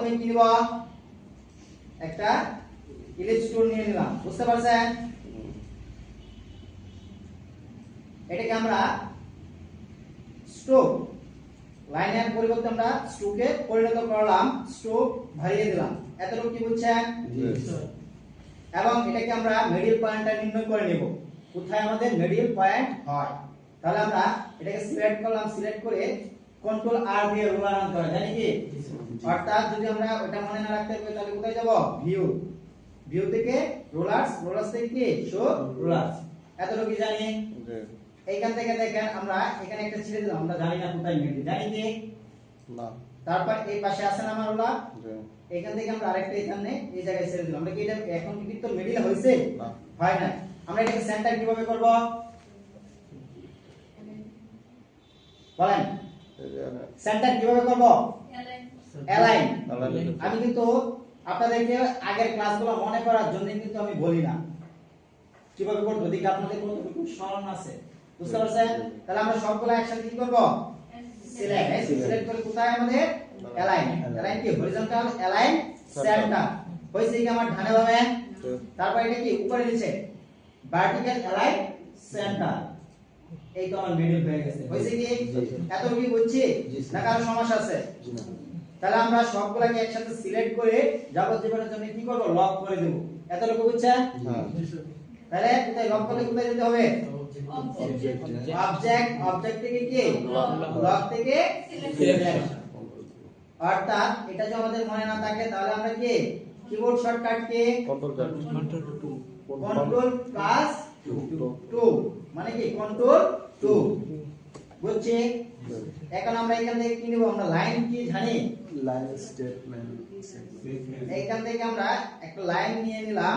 প্রথমে কি নিব একটা ইলিপস টুল নিয়ে নিলাম বুঝতে পারছেন এটাকে আমরা স্ট্রোক লাইনের পরিবর্তে আমরা স্ট্রোকে পরিণত করলাম স্ট্রোক বাড়িয়ে দিলাম এতটুকু কি বুঝছেন এবং এটাকে আমরা মিডল পয়েন্টটা নির্ণয় করে নেব কোথায় আমাদের মিডল পয়েন্ট হয় তাহলে আমরা এটাকে সিলেক্ট করলাম সিলেক্ট করে কন্ট্রোল আর দিয়ে রোলার আনতে হয় জানি কি অর্থাৎ যদি আমরা ওটা মনে না রাখতে পারি তাহলে কোথায় যাব ভিউ ভিউ থেকে রোলারস রোলারস থেকে কি শো রোলারস এতটুকু কি জানি এইখান থেকে দেখেন আমরা এখানে একটা ছেড়ে দিলাম আমরা জানি না কোথায় মিডল জানি কি না তারপর এই পাশে আছে না আমার রোলার এখান থেকে আমরা আরেকটা এখানে এই জায়গায় ছেড়ে দিলাম আমরা কি এটা এখন কি তো মিডল হইছে না হয় না আমরা এটাকে সেন্টার কিভাবে করব বলেন সেন্টার কিভাবে করব অ্যালাইন আমি কিন্তু আপনাদেরকে আগের ক্লাসগুলো মনে করার জন্য কিন্তু আমি বলি না কিভাবে করব দেখি আপনাদের কতটুকু স্মরণ আছে বুঝতে পারছেন তাহলে আমরা সবগুলো একসাথে কি করব সিলেক্ট করে কোথায় আমাদের অ্যালাইন অ্যালাইন কি হরিজন্টাল অ্যালাইন সেন্টার হইছে কি আমার ডানে বামে তারপর এটা কি উপরে নিচে ভার্টিক্যাল অ্যালাইন সেন্টার এই তো আমার মিডল হয়ে গেছে হইছে কি এত কি বুঝছি না কারো সমস্যা আছে তাহলে আমরা সবগুলোকে একসাথে সিলেক্ট করে যাবতীয়টার জন্য কি করব লক করে দেব এতটুকু বুঝছেন তাহলে কোথায় লক করলে কোথায় যেতে হবে অবজেক্ট থেকে কি লক থেকে সিলেক্ট অর্থাৎ এটা যদি আমাদের মনে না থাকে তাহলে আমরা কি কিবোর্ড শর্টকাট কে কন্ট্রোল প্লাস 2 মানে কি কন্ট্রোল 2 বুঝছি এখন আমরা এখান থেকে কি নিব আমরা লাইন কি জানি লাইন স্টেটমেন্ট এইখান থেকে আমরা একটা লাইন নিয়ে নিলাম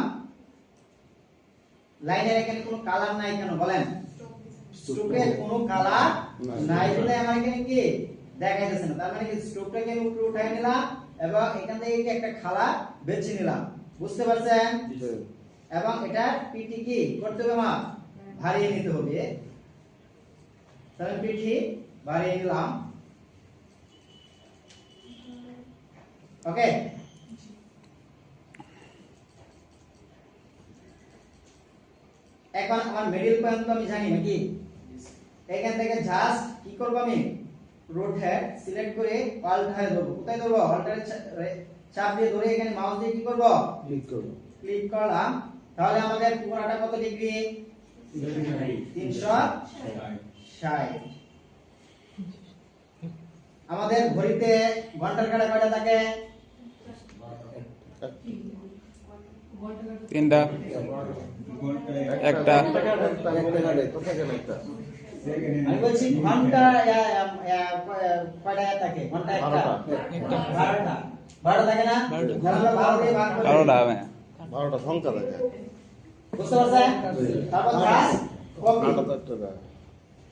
লাইনের এখানে কোনো কালার নাই কেন বলেন স্ট্রোকে কোনো কালার নাই বলে আমার এখানে কি দেখা যাচ্ছে না তার মানে কি স্ট্রোকটাকে আমি উপরে উঠাই নিলাম এবং এখান থেকে কি একটা কালার বেছে নিলাম বুঝতে পারছেন এবং এটা পিটি কি করতে হবে মা ভারিয়ে নিতে হবে তাহলে পিটি বাড়িয়ে নিলাম ওকে এখন আমার মিডল পয়েন্ট তো আমি জানি নাকি এখান থেকে জাস্ট কি করব আমি রোটেট সিলেক্ট করে অল্ট হয়ে ধরব কোথায় ধরব অল্টারে চাপ দিয়ে ধরে এখানে মাউস দিয়ে কি করব ক্লিক করলাম তাহলে আমাদের কোণাটা কত ডিগ্রি 360 আমাদের ঘড়িতে ঘন্টার কাঁটা কয়টা থাকে তিনটা একটা আমি বলছি ঘন্টা কয়টা থাকে ঘন্টা একটা 12টা থাকে না আমরা 12 দিয়ে ভাগ করি 12টা সংখ্যা থাকে বুঝতে পারছেন তারপর জাস্ট কপি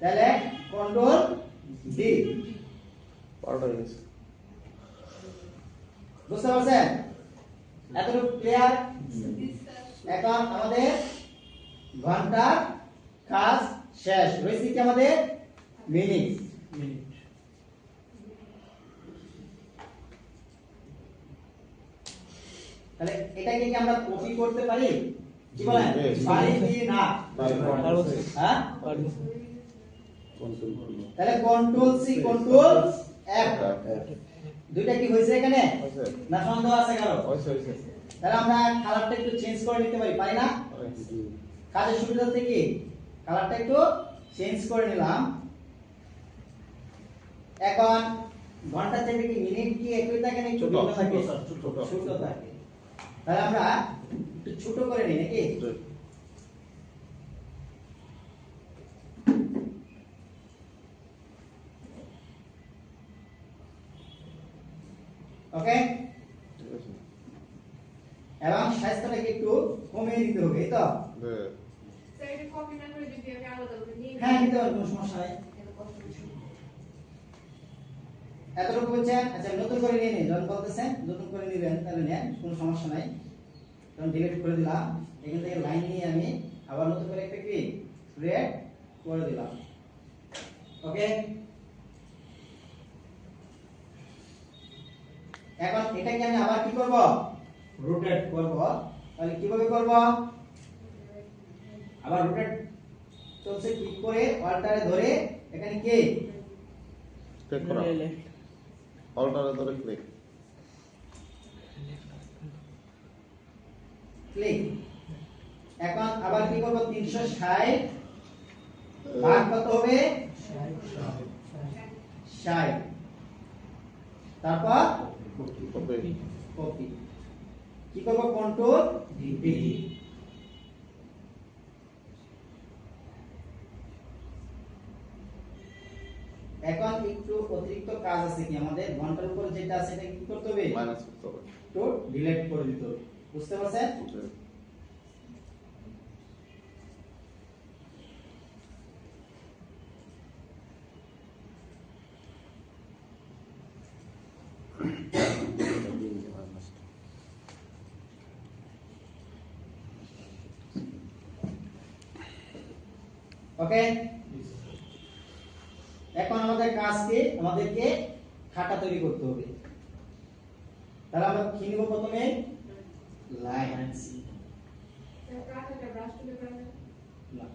তাহলে কন্ট্রোল ডি 12টা গেছে বুঝতে পারছেন এতটুকু ক্লিয়ার এখন আমাদের ঘন্টার কাজ শেষ হয়েছে কি আমাদের মিনিট তাহলে এটাকে কি আমরা কপি করতে পারি কি বলেন পারি কি না হ্যাঁ তাহলে কন্ট্রোল সি কন্ট্রোল এফ দুইটা কি হয়েছে এখানে না সন্দেহ আছে কারো তাহলে আমরা কালারটা একটু চেঞ্জ করে নিতে পারি না কাজের সুবিধাতে কি কালারটা একটু চেঞ্জ করে নিলাম এখন ঘন্টা থেকে কি মিনিট কি একই থাকে না ছোট থাকে ছোট থাকে তাহলে আমরা একটু ছোট করে নিই নাকি ওকে এবং সাইজটাকে একটু কমিয়ে দিতে হবে এই তো স্যার এটা কপি না করে যদি আমি আলাদা করে নিই হ্যাঁ নিতে পারবো কোনো সমস্যা নাই এতটুকু বুঝছেন আচ্ছা নতুন করে নিয়ে নিন যখন বলতেছেন নতুন করে নিবেন তাহলে নেন কোনো সমস্যা নাই তখন ডিলিট করে দিলাম এখান থেকে লাইন নিয়ে আমি আবার নতুন করে একটা কি ক্রিয়েট করে দিলাম ওকে এখন এটাকে আমি আবার কি করব রোটেট করব তাহলে কিভাবে করব আবার রোটেট চলছে ক্লিক করে অল্টারে ধরে এখানে কি ক্লিক করো অল্টারে ধরে ক্লিক ক্লিক এখন আবার কি করব 360 ভাগ কত হবে 60 তারপর কপি কপি কি করব কন্ট্রোল ভি এখন একটু অতিরিক্ত কাজ আছে কি আমাদের ঘন্টার উপর যেটা আছে এটা কি করতে হবে মাইনাস করতে হবে তো ডিলিট করে দিতে হবে বুঝতে পারছেন ওকে এখন আমাদের কাজ কি আমাদেরকে খাতা তৈরি করতে হবে তাহলে আমরা কি নিব প্রথমে লাইন কাটাটা ব্রাশ তুলে করা না